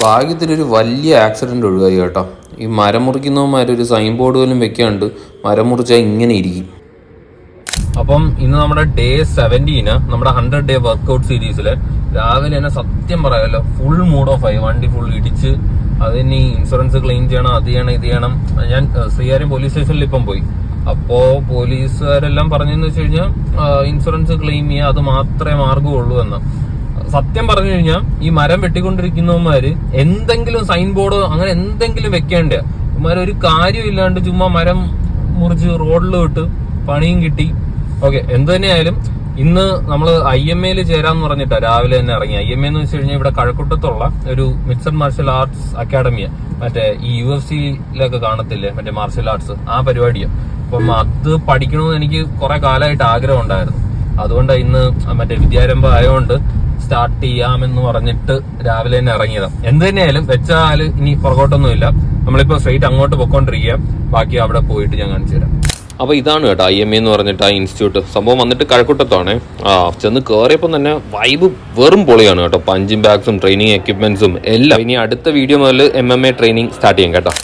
ഭാഗ്യത്തിലൊരു വലിയ ആക്സിഡൻറ്റ് ഒഴിവായി കേട്ടോ. ഈ മരം മുറിക്കുന്നവന്മാരൊരു സൈൻ ബോർഡ് പോലും വെക്കാണ്ട് മരം മുറിച്ചാൽ ഇങ്ങനെ ഇരിക്കും. അപ്പം ഇന്ന് നമ്മുടെ ഡേ 17 നമ്മുടെ 100 ഡേ വർക്കൗട്ട് സീരീസില് രാവിലെ തന്നെ സത്യം പറയാമല്ലോ ഫുൾ മൂഡ് ഓഫ് ആയി. വണ്ടി ഫുൾ ഇടിച്ച് അതിന് ഇൻഷുറൻസ് ക്ലെയിം ചെയ്യണം, അത് ചെയ്യണം, ഇത് ചെയ്യണം. ഞാൻ ശ്രീകാര്യം പോലീസ് സ്റ്റേഷനിൽ ഇപ്പം പോയി. അപ്പോ പോലീസുകാരെല്ലാം പറഞ്ഞെന്ന് വെച്ച് കഴിഞ്ഞാൽ ഇൻഷുറൻസ് ക്ലെയിം ചെയ്യുക, അത് മാത്രമേ മാർഗമുള്ളൂ എന്ന്. സത്യം പറഞ്ഞു കഴിഞ്ഞാൽ ഈ മരം വെട്ടിക്കൊണ്ടിരിക്കുന്നവന്മാര് എന്തെങ്കിലും സൈൻ ബോർഡോ അങ്ങനെ എന്തെങ്കിലും വെക്കേണ്ട. ഇവന്മാരൊരു കാര്യമില്ലാണ്ട് ചുമ്മാ മരം മുറിച്ച് റോഡിൽ വിട്ട് പണിയും കിട്ടി. ഓക്കെ, എന്ത് തന്നെയായാലും ഇന്ന് നമ്മൾ IMA ചേരാന്ന് പറഞ്ഞിട്ടാ രാവിലെ തന്നെ ഇറങ്ങി. IMA എന്ന് വെച്ച് കഴിഞ്ഞാൽ ഇവിടെ കഴക്കൂട്ടത്തുള്ള ഒരു മിക്സഡ് മാർഷൽ ആർട്സ് അക്കാഡമിയാ. മറ്റേ ഈ UFC കാണത്തില്ലേ മറ്റേ മാർഷൽ ആർട്സ്, ആ പരിപാടിയാണ്. അപ്പം അത് പഠിക്കണമെന്ന് എനിക്ക് കുറെ കാലമായിട്ട് ആഗ്രഹം ഉണ്ടായിരുന്നു. അതുകൊണ്ട് ഇന്ന് മറ്റേ വിദ്യാരംഭം ആയതുകൊണ്ട് സ്റ്റാർട്ട് ചെയ്യാമെന്ന് പറഞ്ഞിട്ട് രാവിലെ തന്നെ ഇറങ്ങിയതാണ്. എന്ത് തന്നെയായാലും വെച്ചാൽ ഇനി പുറകോട്ടൊന്നുമില്ല. നമ്മളിപ്പോ സ്ട്രെയിറ്റ് അങ്ങോട്ട് പൊക്കോണ്ടിരിക്കുക. ബാക്കി അവിടെ പോയിട്ട് ഞാൻ കാണിച്ചു തരാം. അപ്പോൾ ഇതാണ് കേട്ടോ IMA എന്ന് പറഞ്ഞിട്ട് ആ ഇൻസ്റ്റിറ്റ്യൂട്ട്. സംഭവം വന്നിട്ട് കഴക്കൂട്ടത്താണ്. ചെന്ന് കയറിയപ്പോൾ തന്നെ വൈബ് വെറും പൊളിയാണ് കേട്ടോ. പഞ്ചിങ് ബാഗ്സും ട്രെയിനിങ് എക്യുപ്മെന്റ്സും എല്ലാം. ഇനി അടുത്ത വീഡിയോ മുതൽ MMA ട്രെയിനിങ് സ്റ്റാർട്ട് ചെയ്യാം കേട്ടോ.